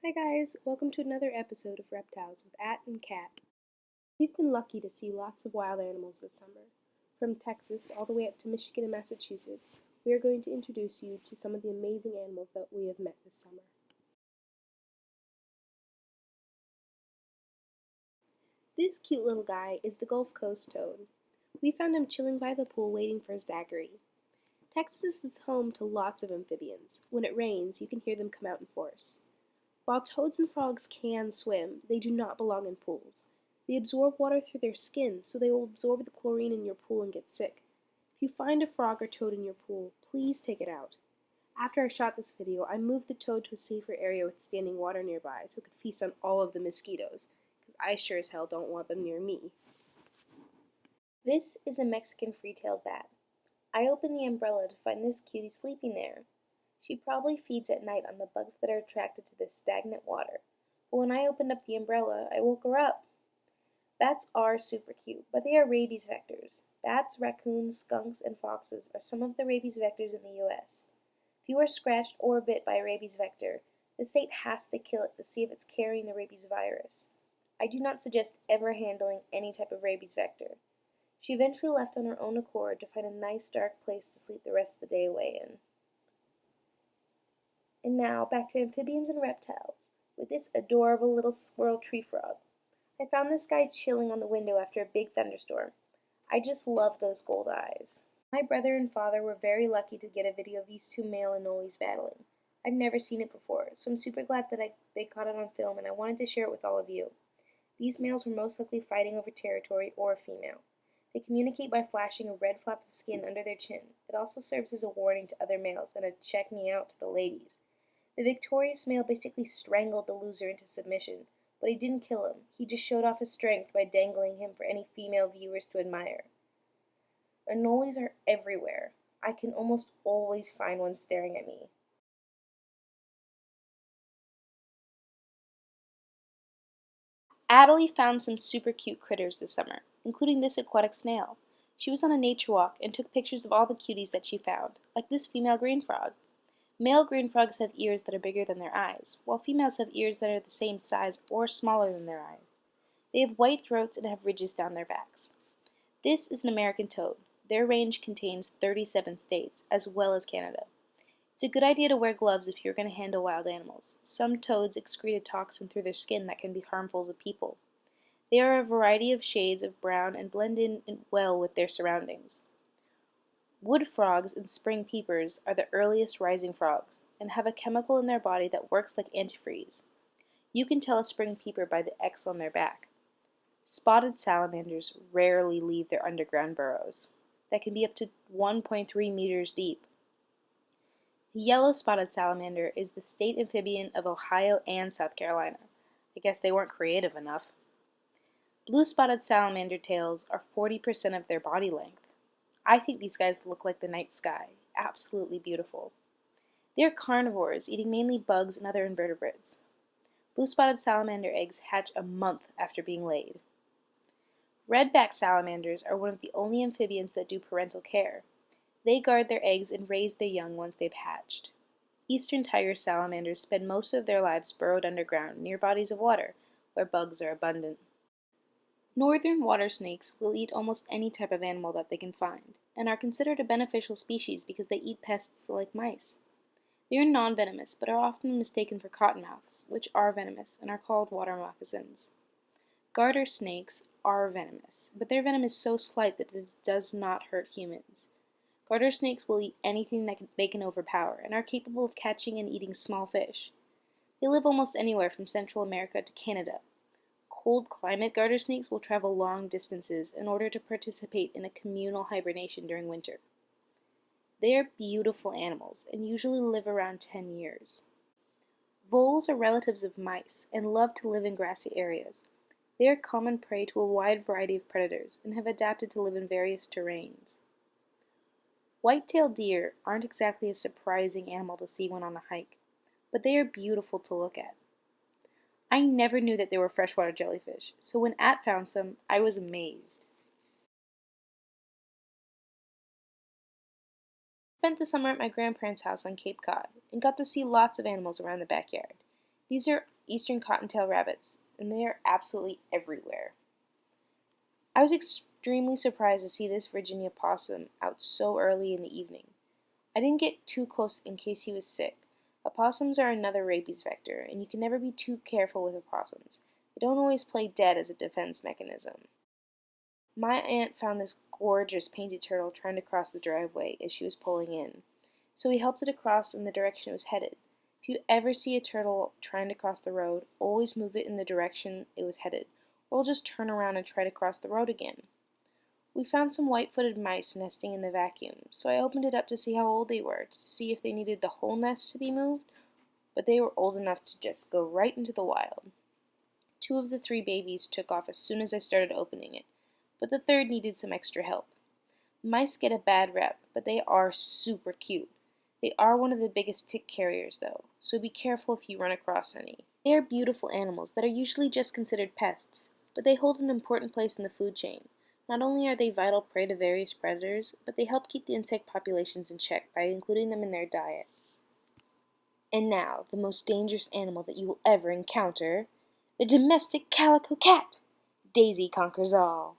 Hi guys, welcome to another episode of Reptiles with At and Cat. We've been lucky to see lots of wild animals this summer. From Texas all the way up to Michigan and Massachusetts, we are going to introduce you to some of the amazing animals that we have met this summer. This cute little guy is the Gulf Coast toad. We found him chilling by the pool waiting for his daiquiri. Texas is home to lots of amphibians. When it rains, you can hear them come out in force. While toads and frogs can swim, they do not belong in pools. They absorb water through their skin, so they will absorb the chlorine in your pool and get sick. If you find a frog or toad in your pool, please take it out. After I shot this video, I moved the toad to a safer area with standing water nearby so it could feast on all of the mosquitoes, because I sure as hell don't want them near me. This is a Mexican free-tailed bat. I opened the umbrella to find this cutie sleeping there. She probably feeds at night on the bugs that are attracted to this stagnant water, but when I opened up the umbrella, I woke her up. Bats are super cute, but they are rabies vectors. Bats, raccoons, skunks, and foxes are some of the rabies vectors in the U.S. If you are scratched or bit by a rabies vector, the state has to kill it to see if it's carrying the rabies virus. I do not suggest ever handling any type of rabies vector. She eventually left on her own accord to find a nice dark place to sleep the rest of the day away in. And now, back to amphibians and reptiles, with this adorable little squirrel tree frog. I found this guy chilling on the window after a big thunderstorm. I just love those gold eyes. My brother and father were very lucky to get a video of these two male anoles battling. I've never seen it before, so I'm super glad that they caught it on film and I wanted to share it with all of you. These males were most likely fighting over territory or a female. They communicate by flashing a red flap of skin under their chin. It also serves as a warning to other males and a check me out to the ladies. The victorious male basically strangled the loser into submission, but he didn't kill him. He just showed off his strength by dangling him for any female viewers to admire. Anoles are everywhere. I can almost always find one staring at me. Adelie found some super cute critters this summer, including this aquatic snail. She was on a nature walk and took pictures of all the cuties that she found, like this female green frog. Male green frogs have ears that are bigger than their eyes, while females have ears that are the same size or smaller than their eyes. They have white throats and have ridges down their backs. This is an American toad. Their range contains 37 states, as well as Canada. It's a good idea to wear gloves if you're going to handle wild animals. Some toads excrete a toxin through their skin that can be harmful to people. They are a variety of shades of brown and blend in well with their surroundings. Wood frogs and spring peepers are the earliest rising frogs and have a chemical in their body that works like antifreeze. You can tell a spring peeper by the X on their back. Spotted salamanders rarely leave their underground burrows that can be up to 1.3 meters deep. The yellow spotted salamander is the state amphibian of Ohio and South Carolina. I guess they weren't creative enough. Blue spotted salamander tails are 40% of their body length. I think these guys look like the night sky. Absolutely beautiful. They are carnivores, eating mainly bugs and other invertebrates. Blue-spotted salamander eggs hatch a month after being laid. Red-backed salamanders are one of the only amphibians that do parental care. They guard their eggs and raise their young once they've hatched. Eastern tiger salamanders spend most of their lives burrowed underground near bodies of water, where bugs are abundant. Northern water snakes will eat almost any type of animal that they can find, and are considered a beneficial species because they eat pests like mice. They are non-venomous, but are often mistaken for cottonmouths, which are venomous and are called water moccasins. Garter snakes are venomous, but their venom is so slight that it does not hurt humans. Garter snakes will eat anything that they can overpower, and are capable of catching and eating small fish. They live almost anywhere from Central America to Canada. Cold climate garter snakes will travel long distances in order to participate in a communal hibernation during winter. They are beautiful animals and usually live around 10 years. Voles are relatives of mice and love to live in grassy areas. They are common prey to a wide variety of predators and have adapted to live in various terrains. White-tailed deer aren't exactly a surprising animal to see when on a hike, but they are beautiful to look at. I never knew that they were freshwater jellyfish, so when At found some, I was amazed. I spent the summer at my grandparents' house on Cape Cod and got to see lots of animals around the backyard. These are eastern cottontail rabbits, and they are absolutely everywhere. I was extremely surprised to see this Virginia possum out so early in the evening. I didn't get too close in case he was sick. Opossums are another rabies vector, and you can never be too careful with opossums. They don't always play dead as a defense mechanism. My aunt found this gorgeous painted turtle trying to cross the driveway as she was pulling in, so we helped it across in the direction it was headed. If you ever see a turtle trying to cross the road, always move it in the direction it was headed, or it'll just turn around and try to cross the road again. We found some white-footed mice nesting in the vacuum, so I opened it up to see how old they were, to see if they needed the whole nest to be moved, but they were old enough to just go right into the wild. 2 of the 3 babies took off as soon as I started opening it, but the third needed some extra help. Mice get a bad rep, but they are super cute. They are one of the biggest tick carriers, though, so be careful if you run across any. They are beautiful animals that are usually just considered pests, but they hold an important place in the food chain. Not only are they vital prey to various predators, but they help keep the insect populations in check by including them in their diet. And now, the most dangerous animal that you will ever encounter, the domestic calico cat! Daisy conquers all.